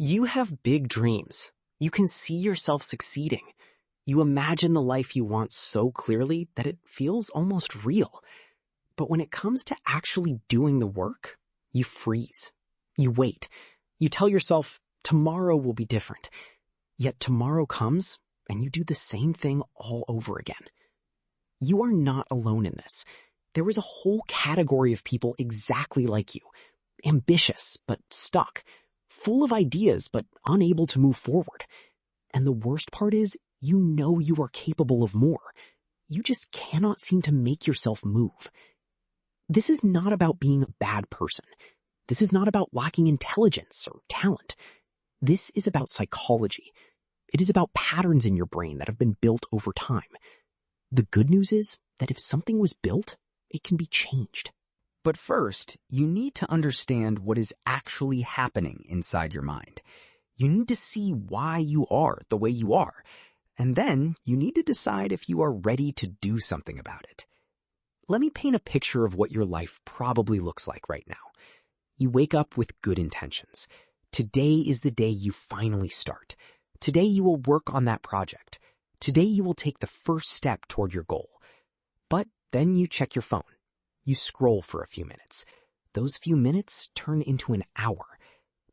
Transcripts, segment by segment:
You have big dreams. You can see yourself succeeding. You imagine the life you want so clearly that it feels almost real. But when it comes to actually doing the work, you freeze. You wait. You tell yourself, tomorrow will be different. Yet tomorrow comes, and you do the same thing all over again. You are not alone in this. There is a whole category of people exactly like you. Ambitious, but stuck. Full of ideas, but unable to move forward. And the worst part is, you know you are capable of more. You just cannot seem to make yourself move. This is not about being a bad person. This is not about lacking intelligence or talent. This is about psychology. It is about patterns in your brain that have been built over time. The good news is that if something was built, it can be changed. But first, you need to understand what is actually happening inside your mind. You need to see why you are the way you are. And then you need to decide if you are ready to do something about it. Let me paint a picture of what your life probably looks like right now. You wake up with good intentions. Today is the day you finally start. Today you will work on that project. Today you will take the first step toward your goal. But then you check your phone. You scroll for a few minutes. Those few minutes turn into an hour.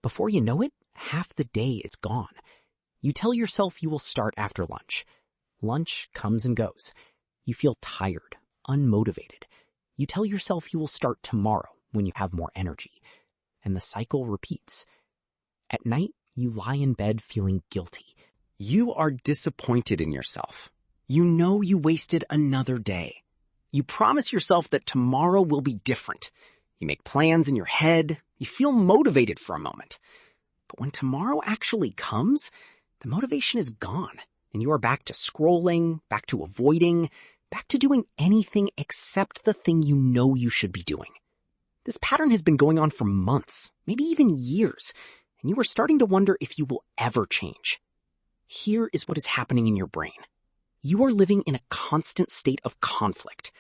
Before you know it, half the day is gone. You tell yourself you will start after lunch. Lunch comes and goes. You feel tired, unmotivated. You tell yourself you will start tomorrow when you have more energy. And the cycle repeats. At night, you lie in bed feeling guilty. You are disappointed in yourself. You know you wasted another day. You promise yourself that tomorrow will be different. You make plans in your head. You feel motivated for a moment. But when tomorrow actually comes, the motivation is gone, and you are back to scrolling, back to avoiding, back to doing anything except the thing you know you should be doing. This pattern has been going on for months, maybe even years, and you are starting to wonder if you will ever change. Here is what is happening in your brain. You are living in a constant state of conflict.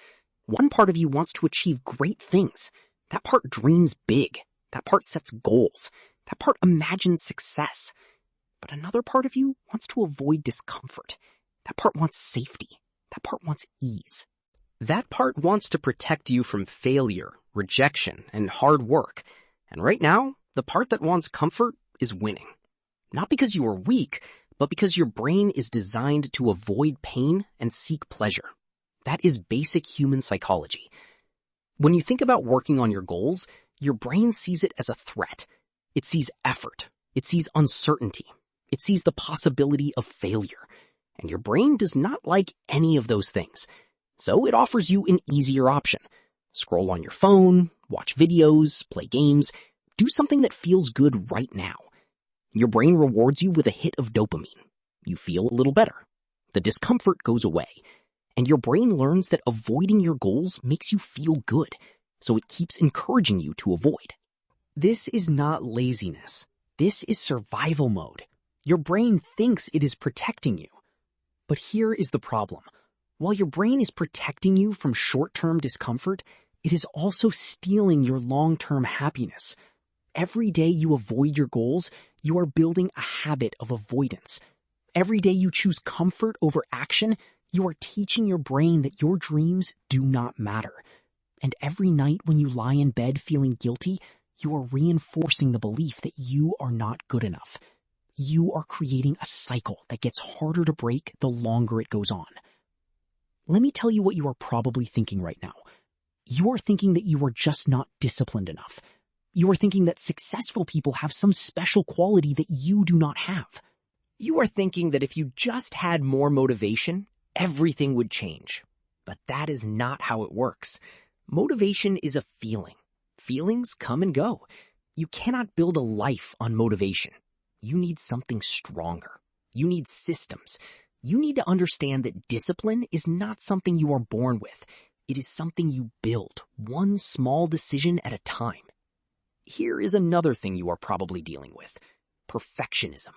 One part of you wants to achieve great things. That part dreams big. That part sets goals. That part imagines success. But another part of you wants to avoid discomfort. That part wants safety. That part wants ease. That part wants to protect you from failure, rejection, and hard work. And right now, the part that wants comfort is winning. Not because you are weak, but because your brain is designed to avoid pain and seek pleasure. That is basic human psychology. When you think about working on your goals, your brain sees it as a threat. It sees effort. It sees uncertainty. It sees the possibility of failure. And your brain does not like any of those things. So it offers you an easier option. Scroll on your phone, watch videos, play games, do something that feels good right now. Your brain rewards you with a hit of dopamine. You feel a little better. The discomfort goes away. And your brain learns that avoiding your goals makes you feel good. So it keeps encouraging you to avoid. This is not laziness. This is survival mode. Your brain thinks it is protecting you. But here is the problem. While your brain is protecting you from short-term discomfort, it is also stealing your long-term happiness. Every day you avoid your goals, you are building a habit of avoidance. Every day you choose comfort over action, you are teaching your brain that your dreams do not matter. And every night when you lie in bed feeling guilty, you are reinforcing the belief that you are not good enough. You are creating a cycle that gets harder to break the longer it goes on. Let me tell you what you are probably thinking right now. You are thinking that you are just not disciplined enough. You are thinking that successful people have some special quality that you do not have. You are thinking that if you just had more motivation, everything would change. But that is not how it works. Motivation is a feeling. Feelings come and go. You cannot build a life on motivation. You need something stronger. You need systems. You need to understand that discipline is not something you are born with. It is something you build, one small decision at a time. Here is another thing you are probably dealing with. Perfectionism.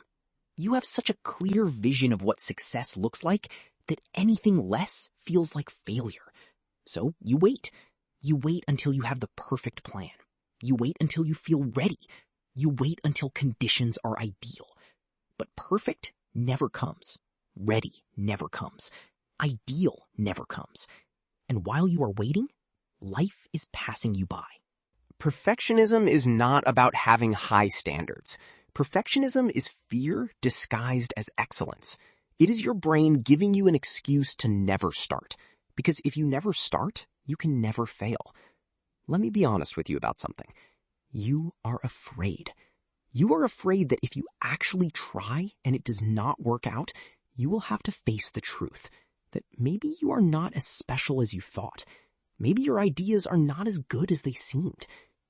You have such a clear vision of what success looks like that anything less feels like failure. So you wait. You wait until you have the perfect plan. You wait until you feel ready. You wait until conditions are ideal. But perfect never comes. Ready never comes. Ideal never comes. And while you are waiting, life is passing you by. Perfectionism is not about having high standards. Perfectionism is fear disguised as excellence. It is your brain giving you an excuse to never start. Because if you never start, you can never fail. Let me be honest with you about something. You are afraid. You are afraid that if you actually try and it does not work out, you will have to face the truth. That maybe you are not as special as you thought. Maybe your ideas are not as good as they seemed.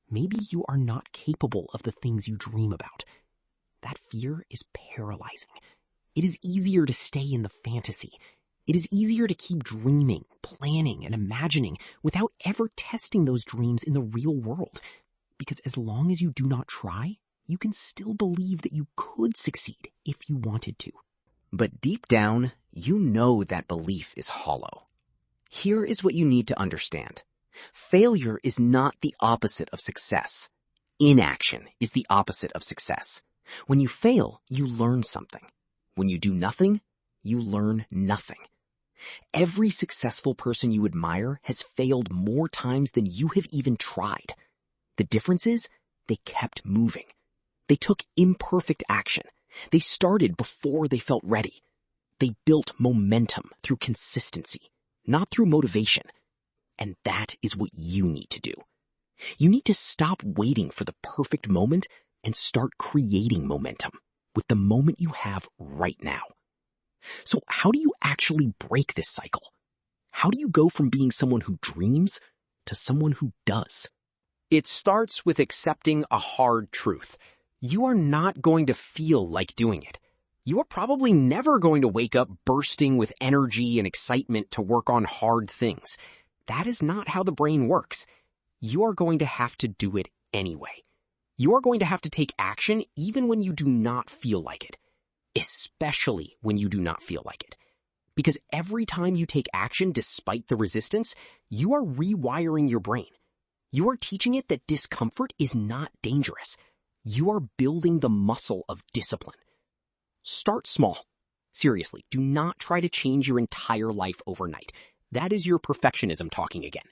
Maybe you are not capable of the things you dream about. That fear is paralyzing. It is easier to stay in the fantasy. It is easier to keep dreaming, planning, and imagining without ever testing those dreams in the real world. Because as long as you do not try, you can still believe that you could succeed if you wanted to. But deep down, you know that belief is hollow. Here is what you need to understand. Failure is not the opposite of success. Inaction is the opposite of success. When you fail, you learn something. When you do nothing, you learn nothing. Every successful person you admire has failed more times than you have even tried. The difference is, they kept moving. They took imperfect action. They started before they felt ready. They built momentum through consistency, not through motivation. And that is what you need to do. You need to stop waiting for the perfect moment and start creating momentum with the moment you have right now. So how do you actually break this cycle? How do you go from being someone who dreams to someone who does? It starts with accepting a hard truth. You are not going to feel like doing it. You are probably never going to wake up bursting with energy and excitement to work on hard things. That is not how the brain works. You are going to have to do it anyway. You are going to have to take action even when you do not feel like it. Especially when you do not feel like it. Because every time you take action despite the resistance, you are rewiring your brain. You are teaching it that discomfort is not dangerous. You are building the muscle of discipline. Start small. Seriously, do not try to change your entire life overnight. That is your perfectionism talking again.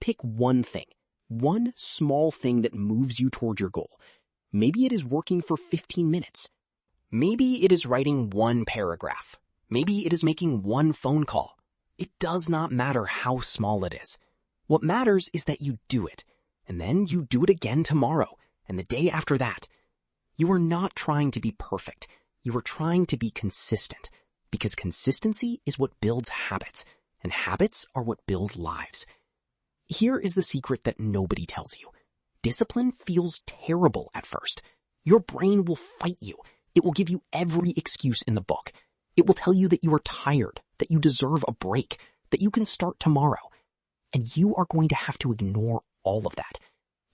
Pick one thing, one small thing that moves you toward your goal. Maybe it is working for 15 minutes. Maybe it is writing one paragraph. Maybe it is making one phone call. It does not matter how small it is. What matters is that you do it, and then you do it again tomorrow, and the day after that. You are not trying to be perfect. You are trying to be consistent, because consistency is what builds habits, and habits are what build lives. Here is the secret that nobody tells you. Discipline feels terrible at first. Your brain will fight you. It will give you every excuse in the book. It will tell you that you are tired, that you deserve a break, that you can start tomorrow. And you are going to have to ignore all of that.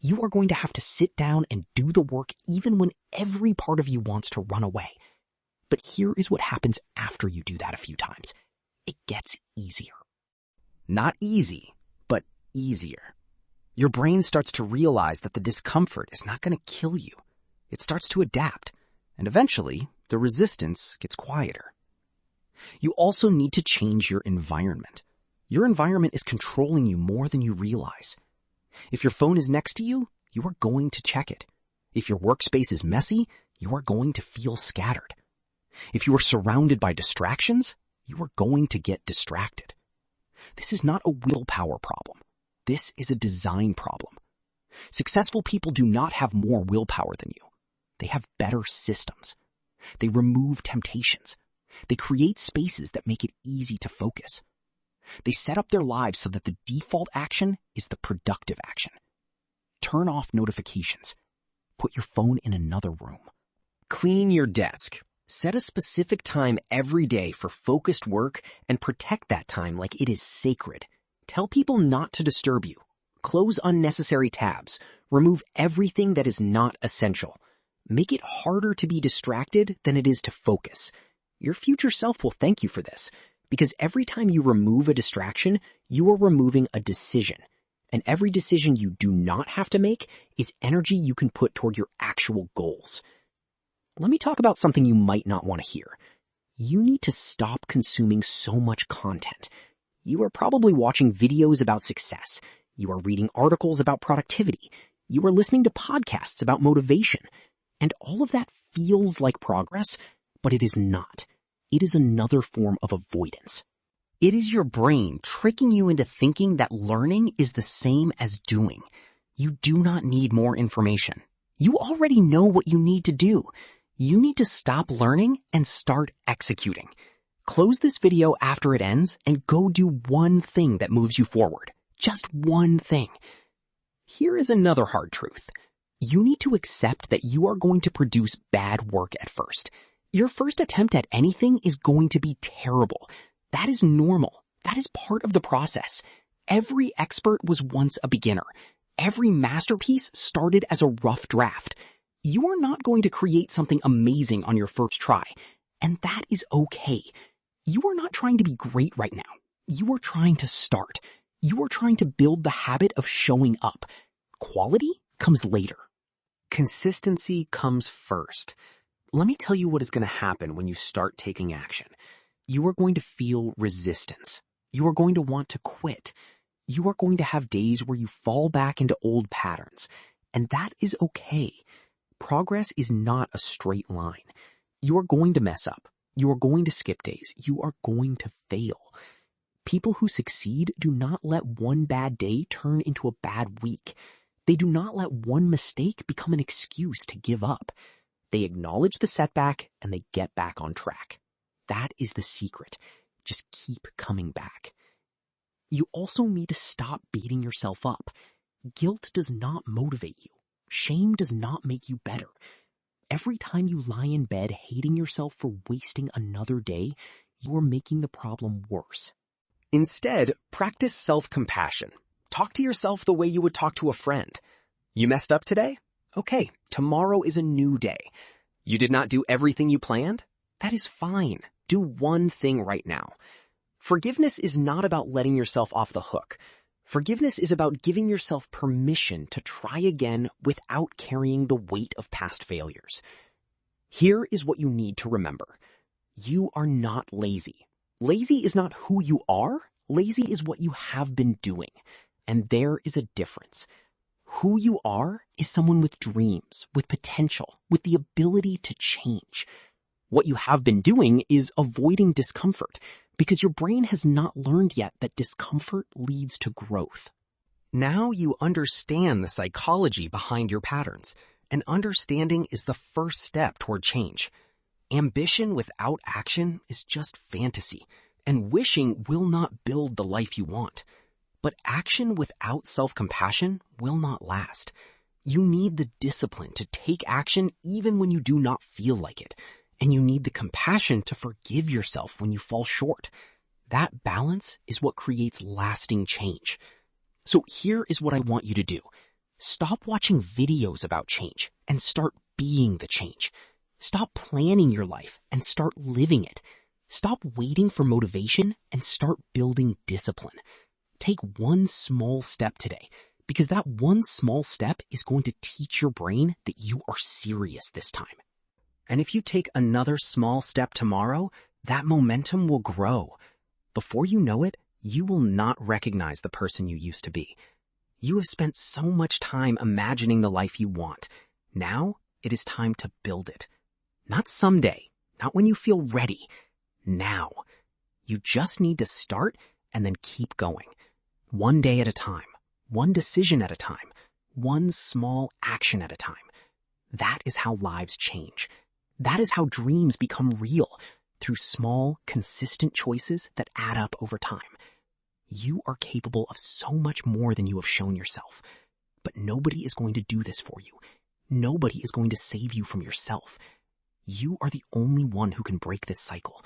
You are going to have to sit down and do the work even when every part of you wants to run away. But here is what happens after you do that a few times. It gets easier. Not easy, but easier. Your brain starts to realize that the discomfort is not going to kill you. It starts to adapt, and eventually the resistance gets quieter. You also need to change your environment. Your environment is controlling you more than you realize. If your phone is next to you, you are going to check it. If your workspace is messy, you are going to feel scattered. If you are surrounded by distractions, you are going to get distracted. This is not a willpower problem. This is a design problem. Successful people do not have more willpower than you. They have better systems. They remove temptations. They create spaces that make it easy to focus. They set up their lives so that the default action is the productive action. Turn off notifications. Put your phone in another room. Clean your desk. Set a specific time every day for focused work and protect that time like it is sacred. Tell people not to disturb you. Close unnecessary tabs. Remove everything that is not essential. Make it harder to be distracted than it is to focus. Your future self will thank you for this, because every time you remove a distraction, you are removing a decision. And every decision you do not have to make is energy you can put toward your actual goals. Let me talk about something you might not want to hear. You need to stop consuming so much content. You are probably watching videos about success. You are reading articles about productivity. You are listening to podcasts about motivation. And all of that feels like progress, but it is not. It is another form of avoidance. It is your brain tricking you into thinking that learning is the same as doing. You do not need more information. You already know what you need to do. You need to stop learning and start executing. Close this video after it ends and go do one thing that moves you forward. Just one thing. Here is another hard truth. You need to accept that you are going to produce bad work at first. Your first attempt at anything is going to be terrible. That is normal. That is part of the process. Every expert was once a beginner. Every masterpiece started as a rough draft. You are not going to create something amazing on your first try, and that is okay. You are not trying to be great right now. You are trying to start. You are trying to build the habit of showing up. Quality comes later. Consistency comes first. Let me tell you what is going to happen when you start taking action. You are going to feel resistance. You are going to want to quit. You are going to have days where you fall back into old patterns, and that is okay. Progress is not a straight line. You are going to mess up. You are going to skip days. You are going to fail. People who succeed do not let one bad day turn into a bad week. They do not let one mistake become an excuse to give up. They acknowledge the setback and they get back on track. That is the secret. Just keep coming back. You also need to stop beating yourself up. Guilt does not motivate you. Shame does not make you better. Every time you lie in bed hating yourself for wasting another day, you are making the problem worse. Instead, practice self-compassion. Talk to yourself the way you would talk to a friend. You messed up today? Okay, tomorrow is a new day. You did not do everything you planned? That is fine. Do one thing right now. Forgiveness is not about letting yourself off the hook. Forgiveness is about giving yourself permission to try again without carrying the weight of past failures. Here is what you need to remember. You are not lazy. Lazy is not who you are. Lazy is what you have been doing. And there is a difference. Who you are is someone with dreams, with potential, with the ability to change. What you have been doing is avoiding discomfort because your brain has not learned yet that discomfort leads to growth. Now you understand the psychology behind your patterns, and understanding is the first step toward change. Ambition without action is just fantasy, and wishing will not build the life you want. But action without self-compassion will not last. You need the discipline to take action even when you do not feel like it. And you need the compassion to forgive yourself when you fall short. That balance is what creates lasting change. So here is what I want you to do. Stop watching videos about change and start being the change. Stop planning your life and start living it. Stop waiting for motivation and start building discipline. Take one small step today, because that one small step is going to teach your brain that you are serious this time. And if you take another small step tomorrow, that momentum will grow. Before you know it, you will not recognize the person you used to be. You have spent so much time imagining the life you want. Now it is time to build it. Not someday, not when you feel ready. Now. You just need to start and then keep going. One day at a time, one decision at a time, one small action at a time. That is how lives change. That is how dreams become real, through small, consistent choices that add up over time. You are capable of so much more than you have shown yourself. But nobody is going to do this for you. Nobody is going to save you from yourself. You are the only one who can break this cycle.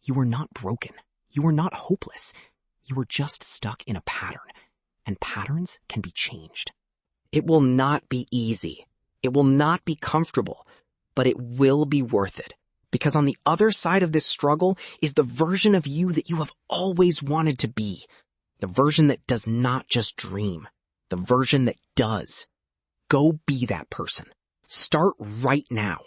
You are not broken. You are not hopeless. You are just stuck in a pattern, and patterns can be changed. It will not be easy. It will not be comfortable, but it will be worth it. Because on the other side of this struggle is the version of you that you have always wanted to be. The version that does not just dream, the version that does. Go be that person. Start right now.